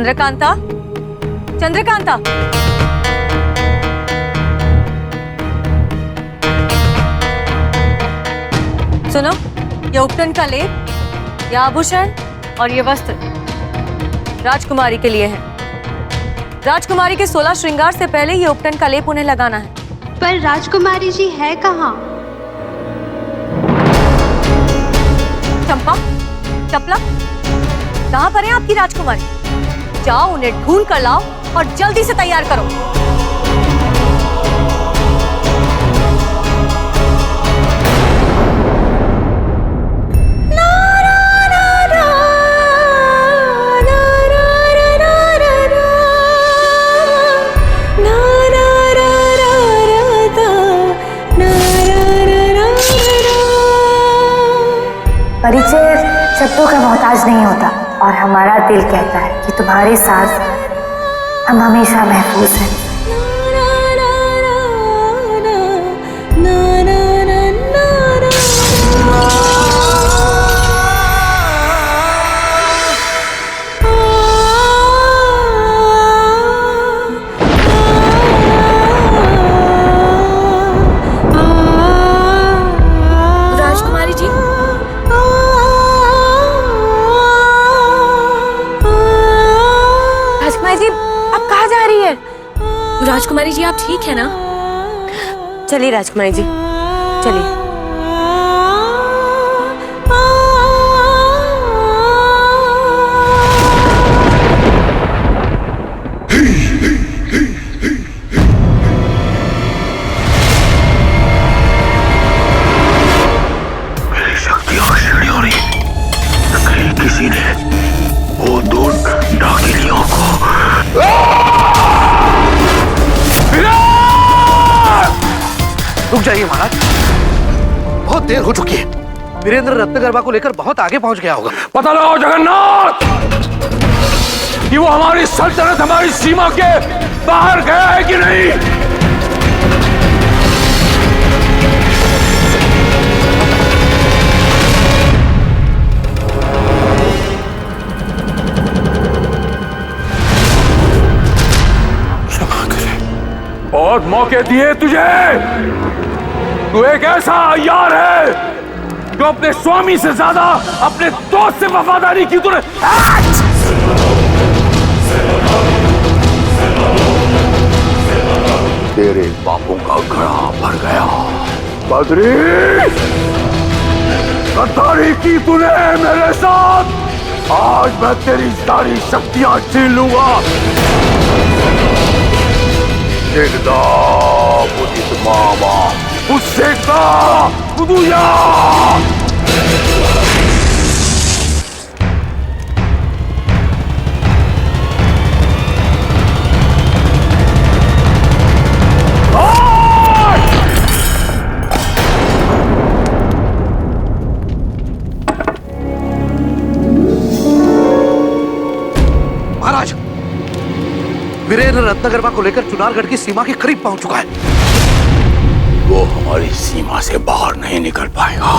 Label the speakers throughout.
Speaker 1: चंद्रकांता, चंद्रकांता। सुनो, ये उपटन का लेप, ये आभूषण और ये वस्त्र राजकुमारी के लिए है। राजकुमारी के 16 श्रृंगार से पहले ये उपटन का लेप उन्हें लगाना है।
Speaker 2: पर राजकुमारी जी है कहाँ?
Speaker 1: चंपा, चपला, कहाँ पर है आपकी राजकुमारी? जाओ उन्हें ढूंढ कर लाओ और जल्दी से तैयार करो।
Speaker 3: परिचय शब्दों का मोहताज नहीं होता और हमारा दिल कहता है कि तुम्हारे साथ हम हमेशा महफूज हैं।
Speaker 1: राजकुमारी जी, आप ठीक है ना? चलिए राजकुमारी जी, चलिए।
Speaker 4: मेरी शक्तियां क्षीण हो रही, कहीं किसी ने वो दो डाकिनियों को
Speaker 5: रुक जाइए महाराज, बहुत देर हो चुकी है। वीरेंद्र रत्नगर्भा को लेकर बहुत आगे पहुंच गया होगा।
Speaker 4: पता लगाओ जगन्नाथ कि वो हमारी सल्तनत, हमारी सीमा के बाहर गया है कि नहीं। क्षमा करे, बहुत मौके दिए तुझे। तू एक ऐसा अय्यार है जो अपने स्वामी से ज्यादा अपने दोस्त से वफादारी की तूने। तेरे पापों का घड़ा भर गया बद्री। गद्दारी की तूने मेरे साथ, आज मैं तेरी सारी शक्तियां छीन लूंगा। देखदा मुझे मामा उससे का कुदुया।
Speaker 5: महाराज, वीरेंद्र रत्नगर्भा को लेकर चुनारगढ़ की सीमा के करीब पहुंच चुका है।
Speaker 4: वो हमारी सीमा से बाहर नहीं निकल पाएगा।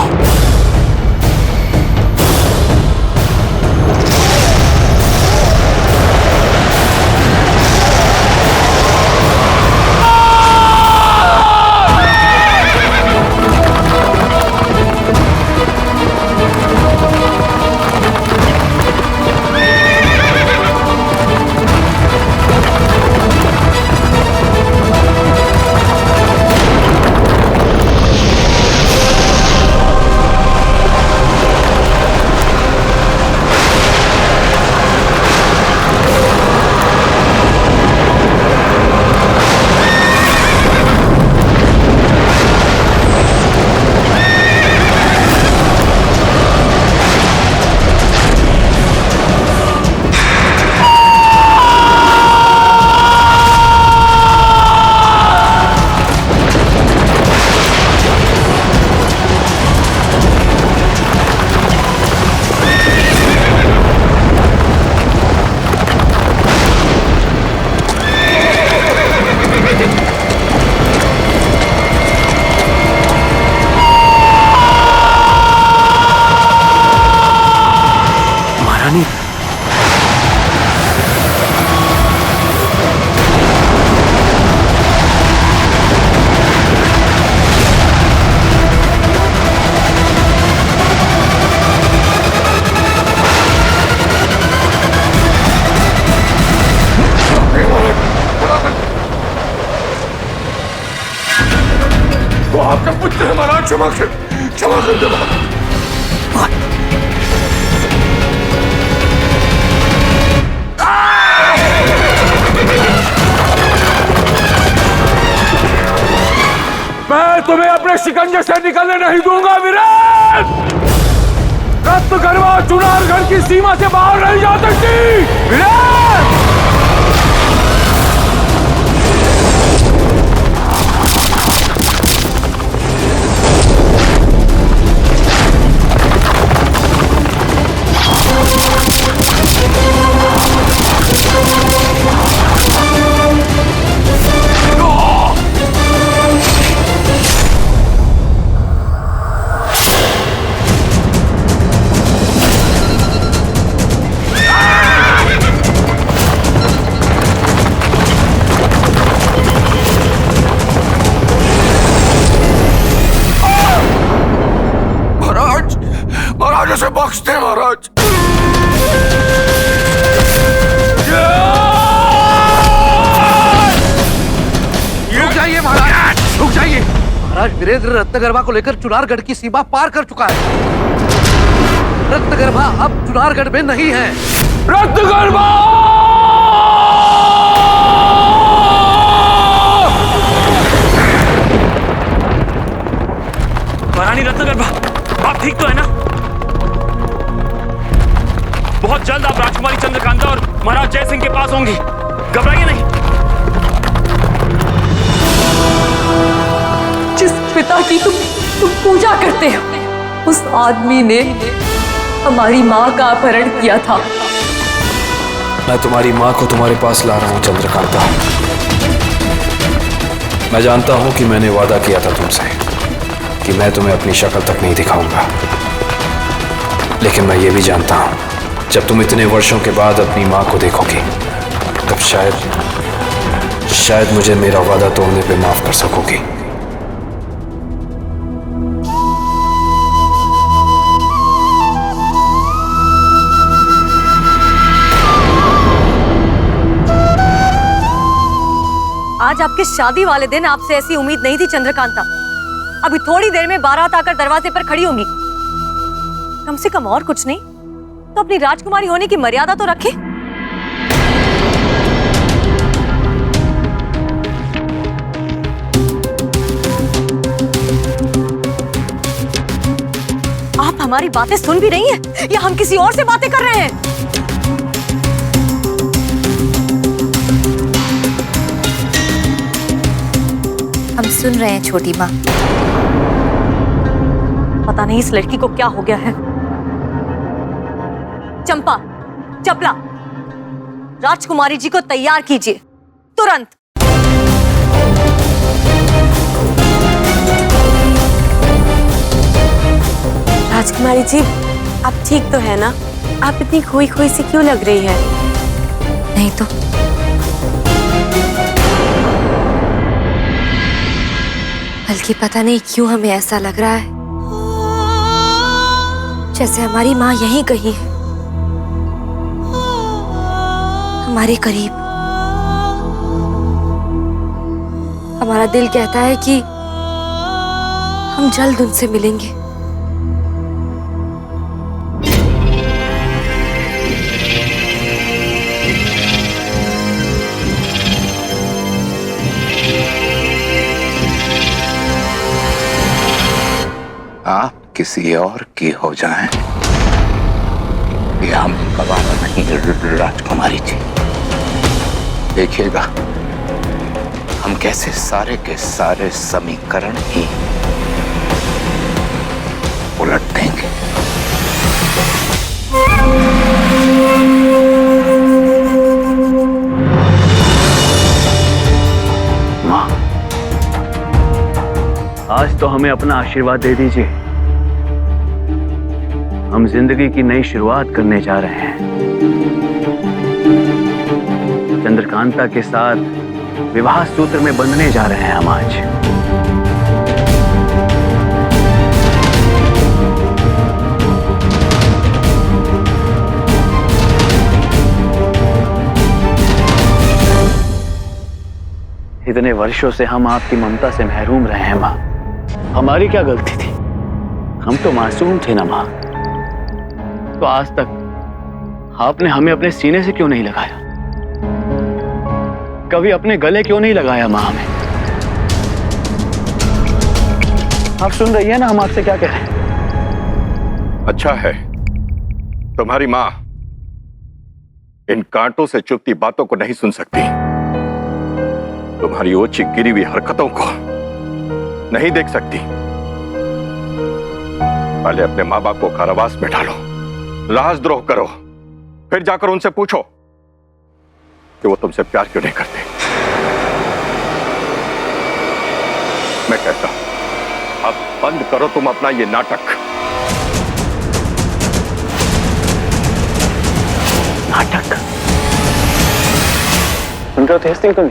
Speaker 4: आपका पुत्र है महाराज, क्षमा कर दे महाराज। मैं तुम्हें अपने शिकंजे से निकलने नहीं दूंगा वीरेंद्र। रत्नगर्भा चुनारगढ़ की सीमा से बाहर नहीं जा सकती वीरेंद्र। महाराज उसे बख्श दे महाराज।
Speaker 5: रुक जाइए महाराज, रुक जाइए महाराज। वीरेंद्र रत्नगर्भा को लेकर चुनारगढ़ की सीमा पार कर चुका है। रत्नगर्भा अब चुनारगढ़ में नहीं है।
Speaker 4: रत्नगर्भा
Speaker 6: महारानी रत्नगर्भा, आप ठीक तो है ना? बहुत जल्द आप राजकुमारी चंद्रकांता और महाराज जय सिंह के पास होंगी, घबराइए नहीं।
Speaker 1: जिस पिता की तुम पूजा करते हो, उस आदमी ने हमारी माँ का अपहरण किया था।
Speaker 7: मैं तुम्हारी माँ को तुम्हारे पास ला रहा हूँ चंद्रकांता। मैं जानता हूँ कि मैंने वादा किया था तुमसे कि मैं तुम्हें अपनी शक्ल तक नहीं दिखाऊंगा, लेकिन मैं ये भी जानता हूँ जब तुम इतने वर्षों के बाद अपनी माँ को देखोगी तब शायद मुझे मेरा वादा तोड़ने पे माफ कर सकोगी।
Speaker 1: आज आपके शादी वाले दिन आपसे ऐसी उम्मीद नहीं थी चंद्रकांता। अभी थोड़ी देर में बारात आकर दरवाजे पर खड़ी होंगी। कम से कम और कुछ नहीं तो अपनी राजकुमारी होने की मर्यादा तो रखे। आप हमारी बातें सुन भी रही हैं या हम किसी और से बातें कर रहे हैं?
Speaker 3: हम सुन रहे हैं छोटी माँ।
Speaker 1: पता नहीं इस लड़की को क्या हो गया है। चंपा, चपला, राजकुमारी जी को तैयार कीजिए तुरंत।
Speaker 8: राजकुमारी जी, आप ठीक तो है ना? आप इतनी खोई खोई सी क्यों लग रही है?
Speaker 3: नहीं तो बल्कि पता नहीं क्यों हमें ऐसा लग रहा है जैसे हमारी माँ यहीं कहीं है, हमारे करीब। हमारा दिल कहता है कि हम जल्द उनसे मिलेंगे।
Speaker 9: आप किसी और की हो जाएं, ये हम गवारा नहीं राजकुमारी जी। देखिएगा हम कैसे सारे के सारे समीकरण ही उलट देंगे।
Speaker 6: माँ, आज तो हमें अपना आशीर्वाद दे दीजिए। हम जिंदगी की नई शुरुआत करने जा रहे हैं। चंद्रकांता के साथ विवाह सूत्र में बंधने जा रहे हैं हम आज। इतने वर्षों से हम आपकी ममता से महरूम रहे हैं माँ। हमारी क्या गलती थी? हम तो मासूम थे ना माँ। तो आज तक आपने हमें अपने सीने से क्यों नहीं लगाया? कभी अपने गले क्यों नहीं लगाया माँ हमें? आप सुन रही है ना हम आपसे क्या कह रहे हैं?
Speaker 10: अच्छा है, तुम्हारी माँ इन कांटों से चुभती बातों को नहीं सुन सकती, तुम्हारी ओछी गिरी हुई हरकतों को नहीं देख सकती। पहले अपने माँ बाप को कारावास में डालो, राजद्रोह करो, फिर जाकर उनसे पूछो कि वो तुमसे प्यार क्यों नहीं करते। मैं कहता हूं अब बंद करो तुम अपना ये नाटक।
Speaker 6: नाटक सुन रहे हो तेज सिंह तुम?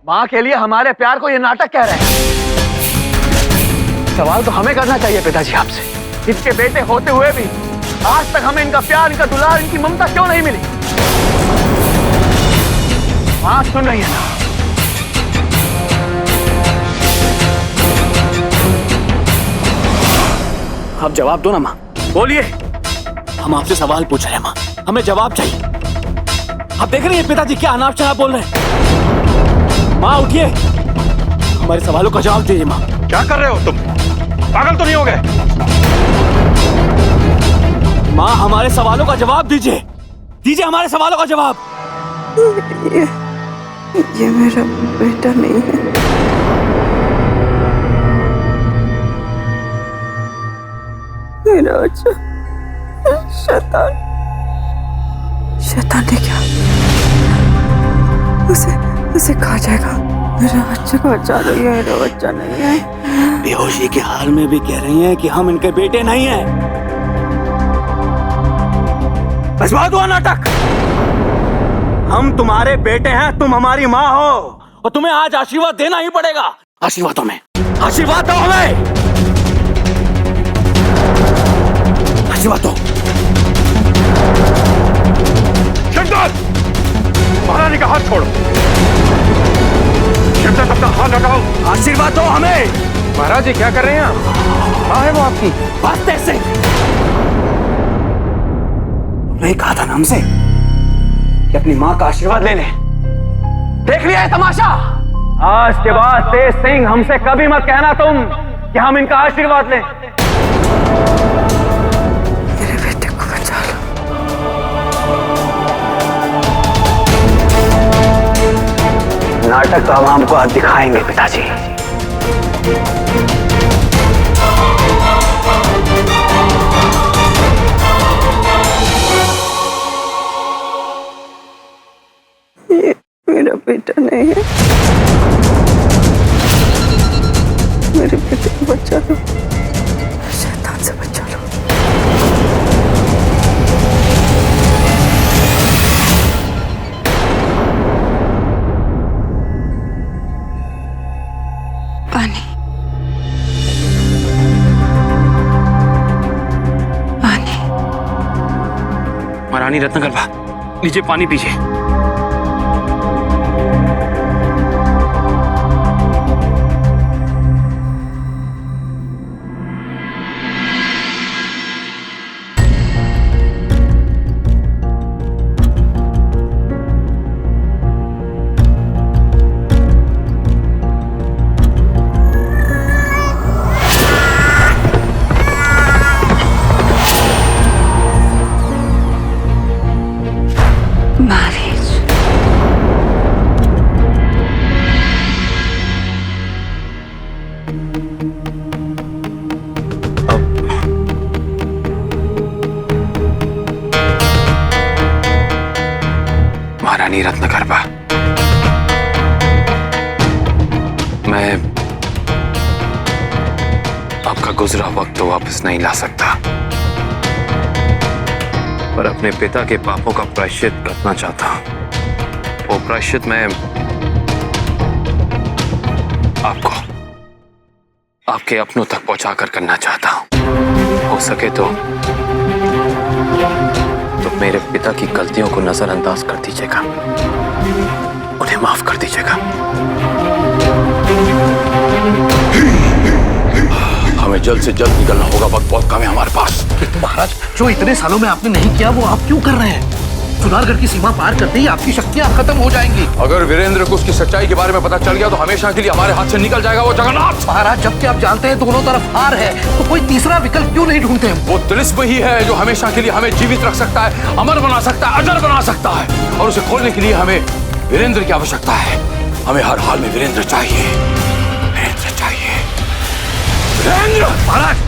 Speaker 6: माँ के लिए हमारे प्यार को ये नाटक कह रहे हैं। सवाल तो हमें करना चाहिए पिताजी आपसे, इनके बेटे होते हुए भी आज तक हमें इनका प्यार, इनका दुलार, इनकी ममता क्यों नहीं मिली? माँ सुन रही है ना? आप जवाब दो ना माँ, बोलिए। हम आपसे सवाल पूछ रहे हैं माँ, हमें जवाब चाहिए। आप देख रही हैं पिताजी क्या अनाप शनाप बोल रहे हैं। माँ उठिए, हमारे सवालों का जवाब दीजिए माँ।
Speaker 10: क्या कर रहे हो तुम? पागल तो नहीं हो गए?
Speaker 6: माँ हमारे सवालों का जवाब दीजिए, दीजिए हमारे सवालों का जवाब।
Speaker 8: ये मेरा बेटा नहीं है। मेरा बच्चा शैतान, शैतान ने क्या उसे खा जाएगा। मेरा बच्चे को बचा लो, ये मेरा बच्चा नहीं है।
Speaker 6: बेहोशी के हाल में भी कह रही हैं कि हम इनके बेटे नहीं हैं। बस बहुत हुआ नाटक। हम तुम्हारे बेटे हैं, तुम हमारी माँ हो और तुम्हें आज आशीर्वाद देना ही पड़ेगा। आशीर्वाद दो हमें, आशीर्वाद दो हमें, आशीर्वाद दो।
Speaker 10: शिवदास, महारानी का हाथ छोड़ो। शिवदास अपना हाथ हटाओ।
Speaker 6: आशीर्वाद दो हमें।
Speaker 5: महाराज जी क्या कर रहे हैं आप? कहाँ है वो आपकी?
Speaker 6: बस ऐसे तुमने कहा था ना हमसे कि अपनी माँ का आशीर्वाद ले ले। देख लिया है तमाशा। आज के बाद तेज सिंह हमसे कभी मत कहना तुम कि हम इनका आशीर्वाद लें।
Speaker 8: मेरे बेटे को बचा लो।
Speaker 6: नाटक तो हम हमको आज दिखाएंगे पिताजी।
Speaker 8: ये मेरा बेटा नहीं है। मेरे बेटे को बचा लो, शैतान से बचा लो। पानी, पानी।
Speaker 7: महारानी रत्नगर्भा, लीजिए पानी पीजिए। महारानी रत्नगर्भा, मैं आपका गुजरा वक्त तो वापस नहीं ला सकता, पर अपने पिता के पापों का प्रायश्चित करना चाहता हूं। वो प्रायश्चित मैं आपको आपके अपनों तक पहुंचाकर करना चाहता हूं। हो सके तो मेरे पिता की गलतियों को नजरअंदाज कर दीजिएगा, उन्हें माफ कर दीजिएगा।
Speaker 4: हमें जल्द से जल्द निकलना होगा, वक्त बहुत कम है हमारे पास।
Speaker 5: किंतु महाराज, जो इतने सालों में आपने नहीं किया वो आप क्यों कर रहे हैं? सुनारगढ़ की सीमा पार करते ही आपकी शक्तियां खत्म हो जाएंगी।
Speaker 4: अगर वीरेंद्र को उसकी सच्चाई के बारे में पता चल गया तो हमेशा के लिए हमारे हाथ से निकल जाएगा वो जगन्नाथ।
Speaker 5: महाराज, जबकि आप जानते हैं दोनों तरफ हार है, तो कोई तीसरा विकल्प क्यों नहीं ढूंढते हम?
Speaker 4: वो तिलिस्म ही है जो हमेशा के लिए हमें जीवित रख सकता है, अमर बना सकता है, अजर बना सकता है। और उसे खोलने के लिए हमें वीरेंद्र की आवश्यकता है। हमें हर हाल में वीरेंद्र चाहिए, वीरेंद्र चाहिए, वीरेंद्र।
Speaker 5: महाराज,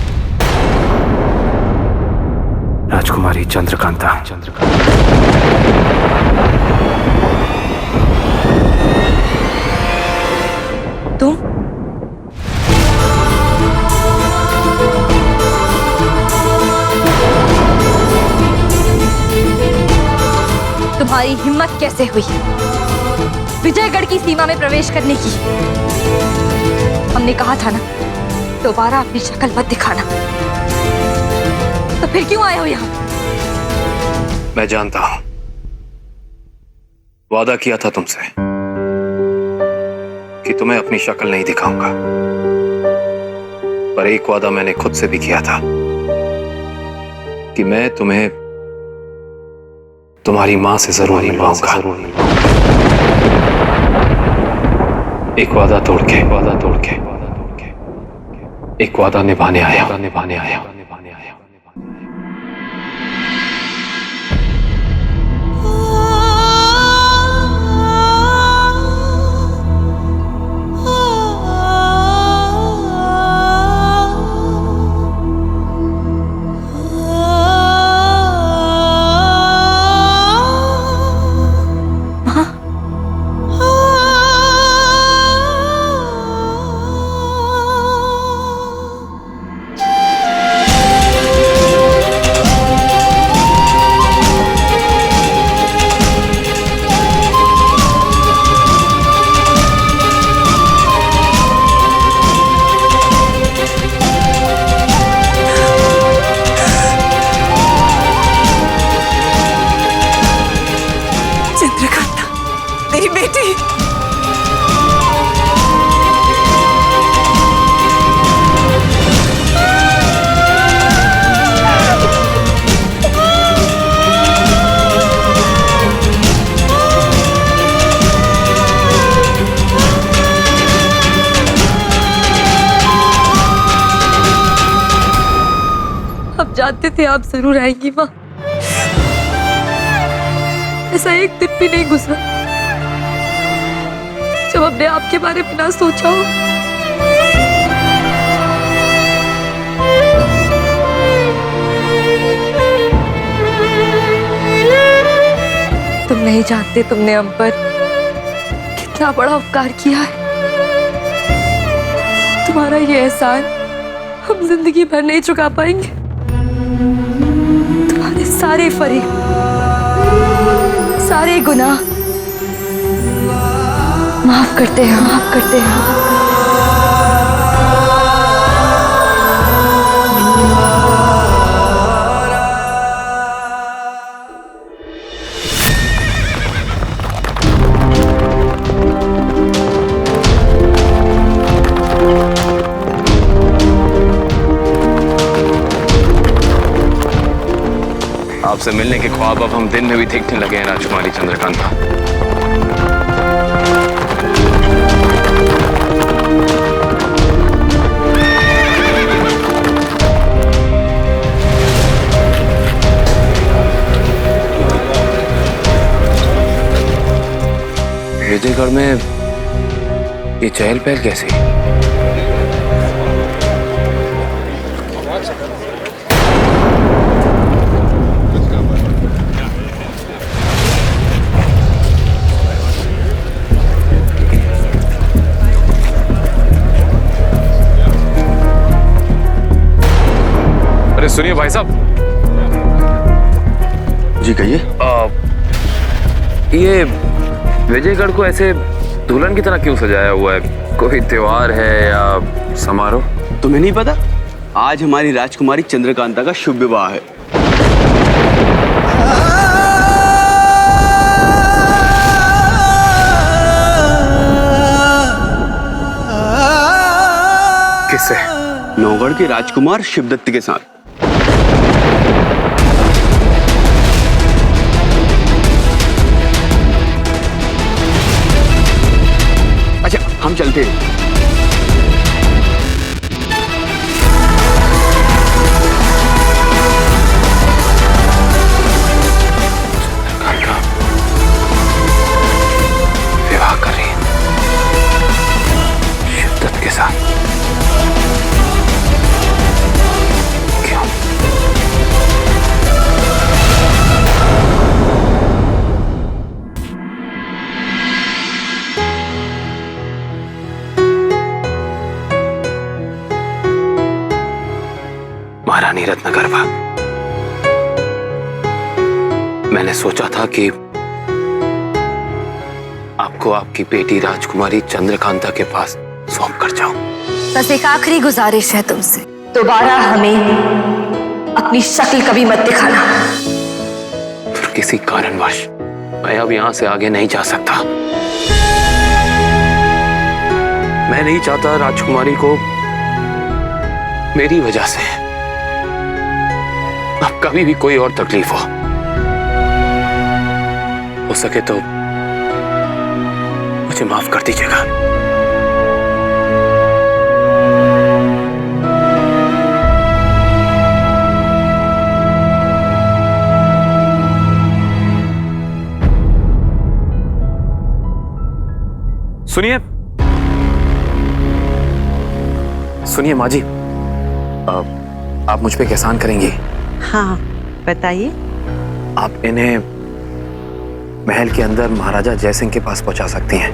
Speaker 7: राजकुमारी चंद्रकांता।
Speaker 1: तुम? तुम्हारी हिम्मत कैसे हुई विजयगढ़ की सीमा में प्रवेश करने की? हमने कहा था ना, दोबारा अपनी शक्ल मत दिखाना। तो फिर क्यों आए हो यहाँ?
Speaker 7: मैं जानता हूं, वादा किया था तुमसे कि तुम्हें अपनी शक्ल नहीं दिखाऊंगा, पर एक वादा मैंने खुद से भी किया था कि मैं तुम्हें तुम्हारी मां से जरूर मिलवाऊंगा। एक वादा तोड़ के एक वादा निभाने आया।
Speaker 8: चंद्रकांता, मेरी बेटी।
Speaker 1: हम जानते थे आप जरूर आएंगी माँ। ऐसा एक दिन भी नहीं गुजरा जब हमने आपके बारे में ना सोचा हो। तुम नहीं जानते तुमने हम पर कितना बड़ा उपकार किया है। तुम्हारा ये एहसान हम जिंदगी भर नहीं चुका पाएंगे। तुम्हारे सारे फरीब, सारे गुनाह माफ करते हैं, माफ करते हैं।
Speaker 7: आपसे मिलने के ख्वाब अब हम दिन में भी देखने लगे हैं राजकुमारी चंद्रकांता। विजयगढ़ में ये चहल पहल कैसे? अरे सुनिए भाई साहब।
Speaker 10: जी कहिए।
Speaker 7: ये विजयगढ़ को ऐसे दुल्हन की तरह क्यों सजाया हुआ है? कोई त्योहार है या समारोह?
Speaker 11: तुम्हें नहीं पता? आज हमारी राजकुमारी चंद्रकांता का शुभ विवाह है।
Speaker 7: किससे?
Speaker 11: नौगढ़ के राजकुमार शिवदत्त के साथ। अच्छा, हम चलते हैं।
Speaker 7: विवाह कर रही है शिवदत्त के साथ। क्यों? महारानी रत्नगर्भा, मैंने सोचा था कि आपको आपकी बेटी राजकुमारी चंद्रकांता के पास सौंप कर जाऊं।
Speaker 3: बस एक आखिरी गुजारिश है तुमसे, दोबारा हमें अपनी शक्ल कभी मत दिखाना।
Speaker 7: फिर किसी कारणवश मैं अब यहां से आगे नहीं जा सकता। मैं नहीं चाहता राजकुमारी को मेरी वजह से अब कभी भी कोई और तकलीफ हो सके तो मुझे माफ कर दीजिएगा।
Speaker 6: सुनिए सुनिए माँ जी, आप मुझ पे एहसान करेंगी?
Speaker 12: हाँ बताइए।
Speaker 6: आप इन्हें महल के अंदर महाराजा जयसिंह के पास पहुंचा सकती हैं।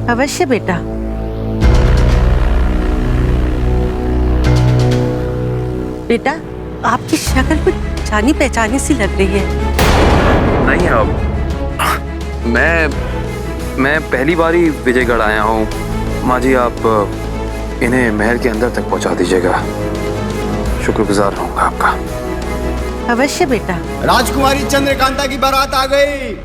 Speaker 12: अवश्य बेटा। बेटा, आपकी शक्ल कुछ जानी पहचानी सी लग रही है।
Speaker 7: नहीं, अब मैं पहली बार ही विजयगढ़ आया हूँ। माँ जी, आप इन्हें महल के अंदर तक पहुंचा दीजिएगा। शुक्रगुजार रहूंगा आपका।
Speaker 12: अवश्य बेटा।
Speaker 11: राजकुमारी चंद्रकांता की बारात आ गई।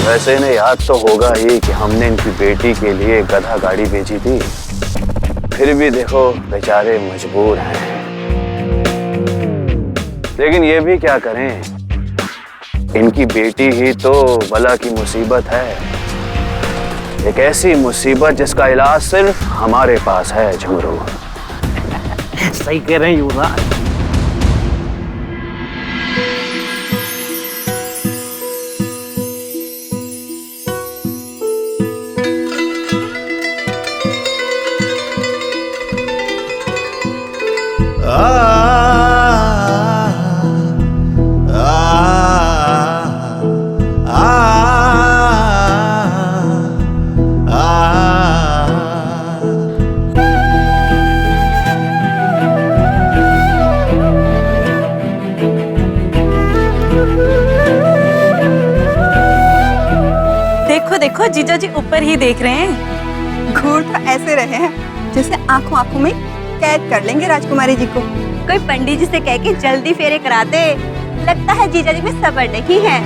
Speaker 7: वैसे इन्हें याद तो होगा ही कि हमने इनकी बेटी के लिए गधा गाड़ी भेजी थी। फिर भी देखो बेचारे मजबूर हैं। लेकिन ये भी क्या करें, इनकी बेटी ही तो बला की मुसीबत है। एक ऐसी मुसीबत जिसका इलाज सिर्फ हमारे पास है झुमरू।
Speaker 5: सही कह रहे हैं युवराज।
Speaker 8: देखो देखो जीजा जी ऊपर ही देख रहे हैं।
Speaker 13: घूर तो ऐसे रहे हैं जैसे आंखों आंखों में कैद कर लेंगे राजकुमारी जी को। कोई पंडित जी से कह के जल्दी फेरे कराते। लगता है जीजा जी में सब्र नहीं है।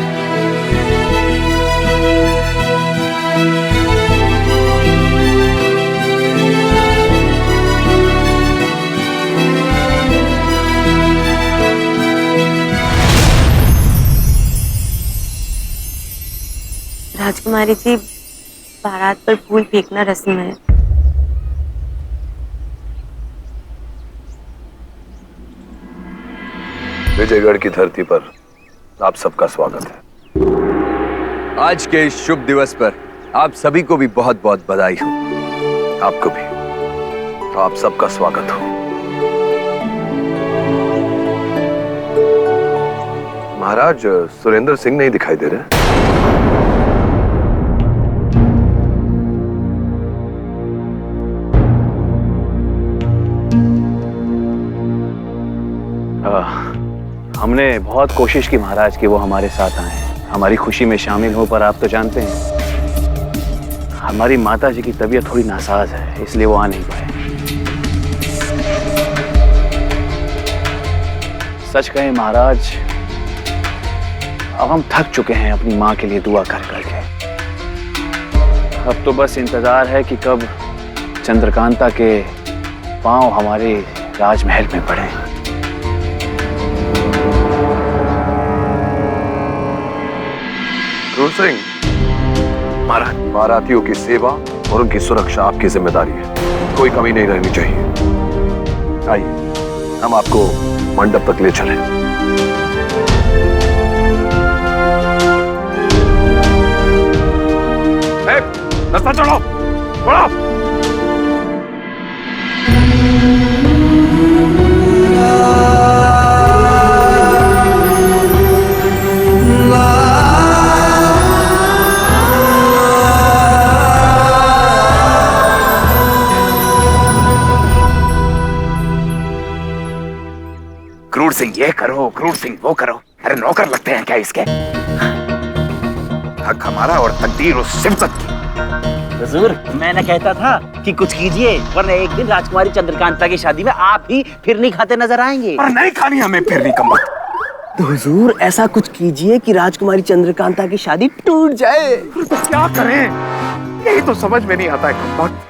Speaker 8: राजकुमारी जी, बारात पर फूल फेंकना रस्म है।
Speaker 10: विजयगढ़ की धरती पर आप सबका स्वागत है।
Speaker 9: आज के इस शुभ दिवस पर आप सभी को भी बहुत बहुत बधाई हो।
Speaker 10: आपको भी। तो आप सबका स्वागत हो। महाराज, सुरेंद्र सिंह नहीं दिखाई दे रहे।
Speaker 6: हमने बहुत कोशिश की महाराज कि वो हमारे साथ आए, हमारी खुशी में शामिल हो, पर आप तो जानते हैं हमारी माता जी की तबीयत थोड़ी नासाज है, इसलिए वो आ नहीं पाए। सच कहें महाराज, अब हम थक चुके हैं अपनी माँ के लिए दुआ कर करके। अब तो बस इंतजार है कि कब चंद्रकांता के पांव हमारे राजमहल में पड़े।
Speaker 10: क्रूर सिंह, महाराज, बारातियों की सेवा और उनकी सुरक्षा आपकी जिम्मेदारी है। कोई कमी नहीं रहनी चाहिए। आइए, हम आपको मंडप तक ले चलें। रास्ता चढ़ो, बढ़ो।
Speaker 9: क्रूर सिंह ये करो, क्रूर सिंह वो करो। अरे नौकर लगते हैं क्या इसके? हक हमारा और तकदीर उस सिमसत की।
Speaker 14: हुजूर, मैंने कहता था कि कुछ कीजिए, वरना एक दिन राजकुमारी चंद्रकांता की शादी में आप ही फिरनी खाते नजर आएंगे।
Speaker 9: पर नहीं खानी हमें फिरनी कम्बख्त।
Speaker 14: तो हुजूर ऐसा कुछ कीजिए कि राजकुमारी चंद्रकांता की शादी टूट जाए।
Speaker 10: तो क्या करें, यही तो समझ में नहीं आता है कम्बख्त।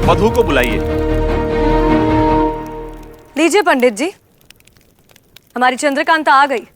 Speaker 6: वधू को बुलाइए।
Speaker 1: लीजिए पंडित जी, हमारी चंद्रकांता आ गई।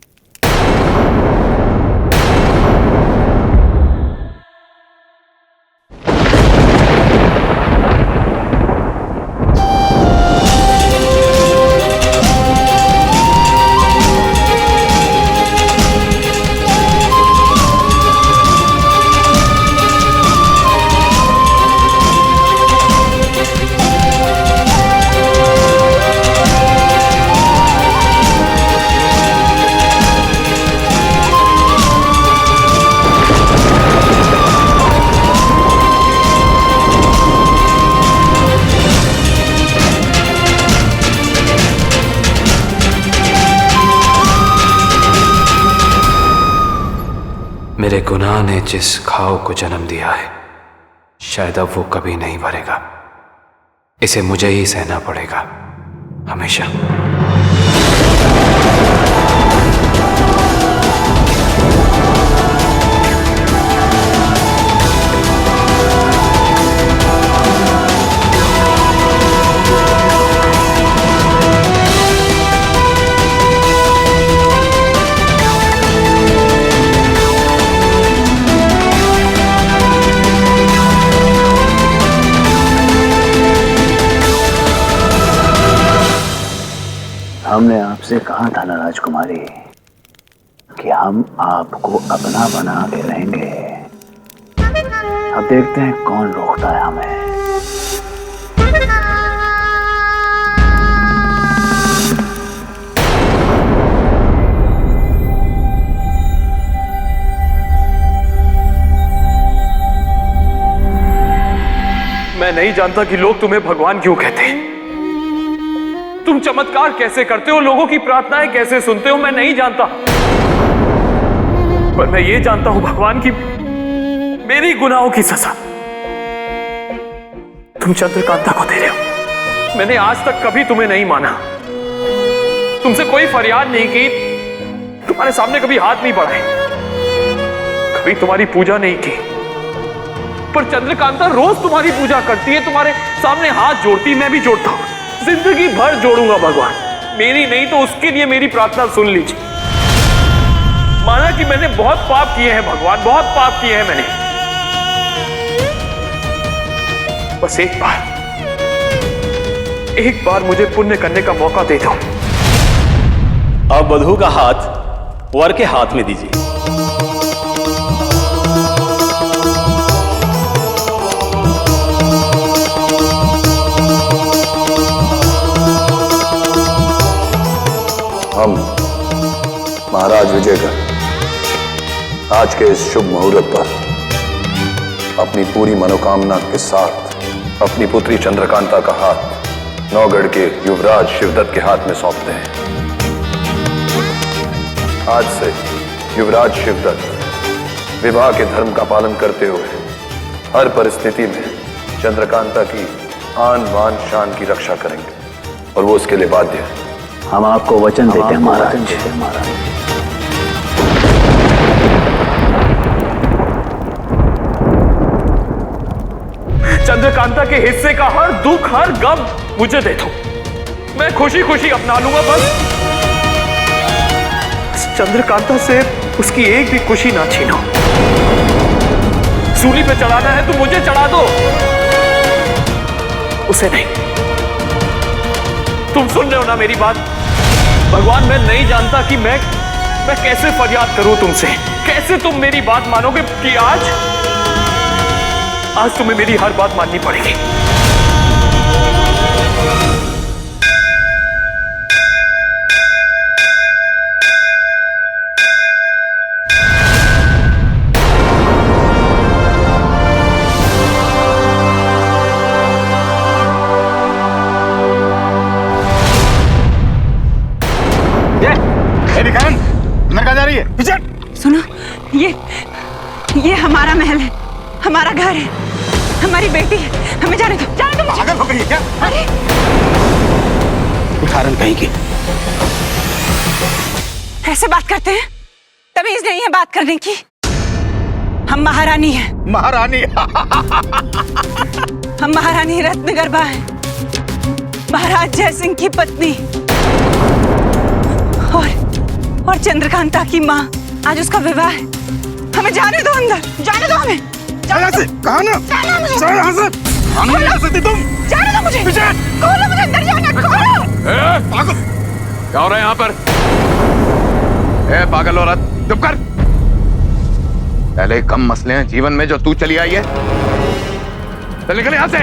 Speaker 7: मेरे गुनाह ने जिस घाव को जन्म दिया है, शायद अब वो कभी नहीं भरेगा। इसे मुझे ही सहना पड़ेगा हमेशा।
Speaker 6: हमने आपसे कहा था ना राजकुमारी कि हम आपको अपना बना के रहेंगे। अब देखते हैं कौन रोकता है हमें।
Speaker 15: मैं नहीं जानता कि लोग तुम्हें भगवान क्यों कहते हैं। तुम चमत्कार कैसे करते हो, लोगों की प्रार्थनाएं कैसे सुनते हो, मैं नहीं जानता। पर मैं ये जानता हूं भगवान की मेरी गुनाहों की सजा तुम चंद्रकांता को दे रहे हो। मैंने आज तक कभी तुम्हें नहीं माना, तुमसे कोई फरियाद नहीं की, तुम्हारे सामने कभी हाथ नहीं बढ़ाए, कभी तुम्हारी पूजा नहीं की। पर चंद्रकांता रोज तुम्हारी पूजा करती है, तुम्हारे सामने हाथ जोड़ती, मैं भी जोड़ता हूं, जिंदगी भर जोड़ूंगा भगवान। मेरी नहीं तो उसके लिए मेरी प्रार्थना सुन लीजिए। माना कि मैंने बहुत पाप किए हैं भगवान, बहुत पाप किए हैं मैंने, बस एक बार मुझे पुण्य करने का मौका दे दो।
Speaker 6: अब वधू का हाथ वर के हाथ में दीजिए।
Speaker 7: हम महाराज विजयगढ़ आज के इस शुभ मुहूर्त पर अपनी पूरी मनोकामना के साथ अपनी पुत्री चंद्रकांता का हाथ नौगढ़ के युवराज शिवदत्त के हाथ में सौंपते हैं। आज से युवराज शिवदत्त विवाह के धर्म का पालन करते हुए हर परिस्थिति में चंद्रकांता की आन बान शान की रक्षा करेंगे और वो उसके लिए बाध्य है।
Speaker 14: हम आपको वचन देते हैं महाराज।
Speaker 15: चंद्रकांता के हिस्से का हर दुख, हर गम मुझे दे दो, मैं खुशी खुशी अपना लूंगा। बस चंद्रकांता से उसकी एक भी खुशी ना छीनो। सूली पे चढ़ाना है तो मुझे चढ़ा दो, उसे नहीं। तुम सुन रहे हो ना मेरी बात? भगवान, मैं नहीं जानता कि मैं कैसे फरियाद करूं तुमसे, कैसे तुम मेरी बात मानोगे कि आज तुम्हें मेरी हर बात माननी पड़ेगी।
Speaker 13: सुनो, ये हमारा महल है, हमारा घर है, हमारी बेटी है, हमें जाने दो, जाने दो। पागल हो गई है क्या? अरे
Speaker 14: उदाहरण कहीं की
Speaker 13: ऐसे बात करते हैं? तमीज नहीं है बात करने की। हम महारानी हैं।
Speaker 10: महारानी?
Speaker 13: हम महारानी रत्नगर्भा हैं, महाराज जयसिंह की पत्नी और चंद्रकांता की माँ। आज उसका विवाह है, हमें जाने दो अंदर, जाने दो हमें।
Speaker 10: कहा ना? यहाँ से नहीं जा सकती तुम।
Speaker 13: जाने दो मुझे। खोलो मुझे, अंदर जाना, खोलो।
Speaker 4: पागल क्या हो रहा है यहाँ पर? पागल औरत, चुप कर। पहले कम मसले हैं जीवन में जो तू चली आई है। चल निकल यहाँ से।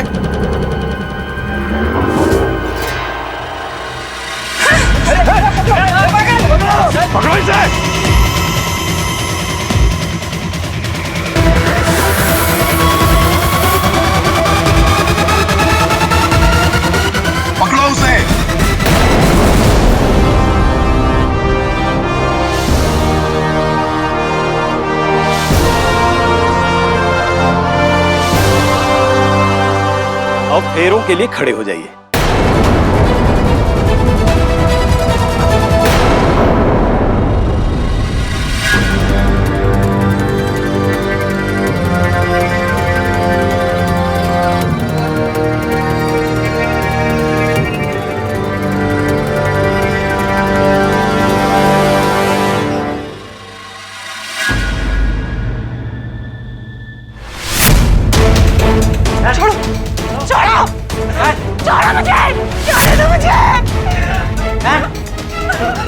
Speaker 4: पकड़ो इसे।
Speaker 10: पकड़ो उसे।
Speaker 6: अब फेरों के लिए खड़े हो जाइए।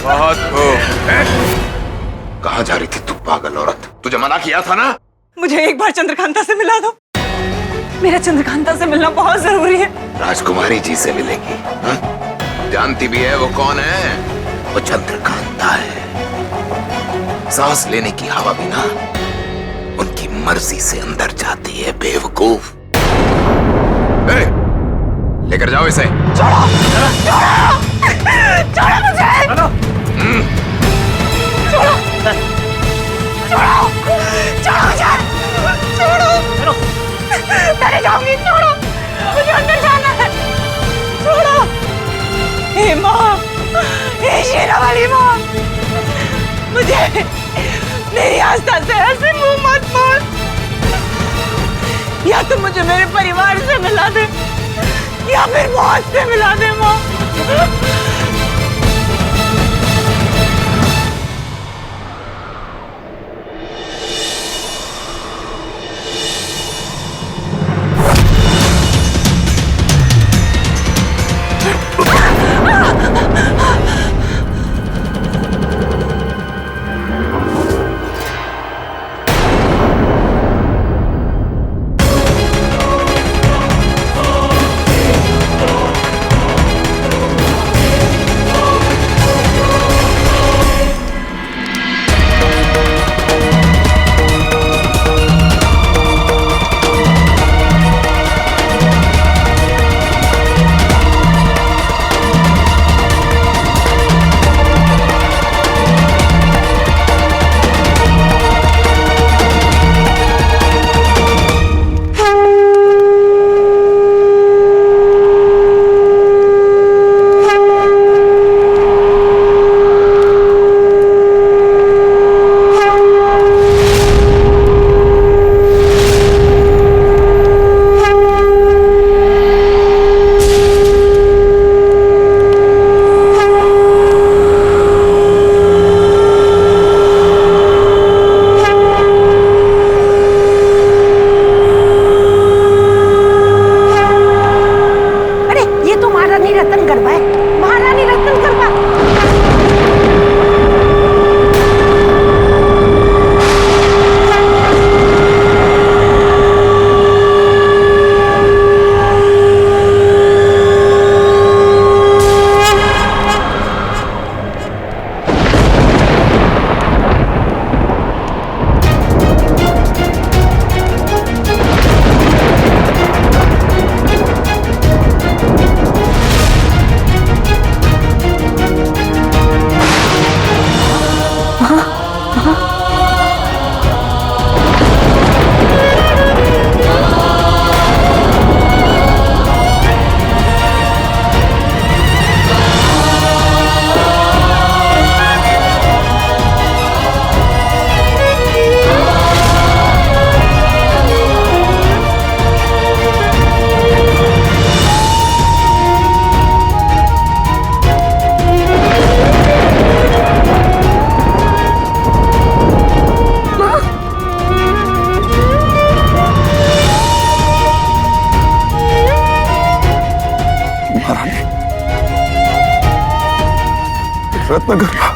Speaker 4: बहुत कहाँ जा रही थी तू पागल औरत? तुझे मना किया था ना?
Speaker 13: मुझे एक बार चंद्रकांता से मिला दो, मेरा चंद्रकांता से मिलना बहुत जरूरी है।
Speaker 9: राजकुमारी जी से मिलेगी? हा? जानती भी है वो कौन है? वो चंद्रकांता है। सांस लेने की हवा भी ना उनकी मर्जी से अंदर जाती है, बेवकूफ। लेकर जाओ इसे।
Speaker 13: छोड़ो मुझे। छोड़ो मुझे। छोड़ो। मैं जाऊंगी। छोड़ो, मुझे अंदर जाना है। छोड़ो। हे माँ, हे शेरा वाली माँ, मुझे मेरी आस्था से ऐसे मुंह मत मोड़। या तो मुझे मेरे परिवार से मिला दे या फिर मौत से मिला दे माँ।
Speaker 12: महारानी रतन गरबा है, महारानी रतन गरबा।
Speaker 10: रत्न गरबा।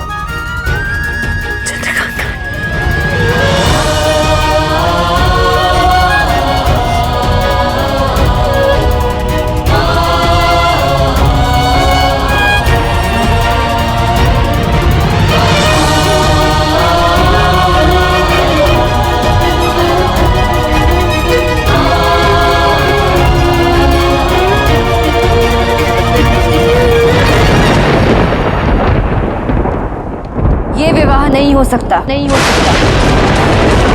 Speaker 1: ये विवाह नहीं हो सकता, नहीं हो सकता।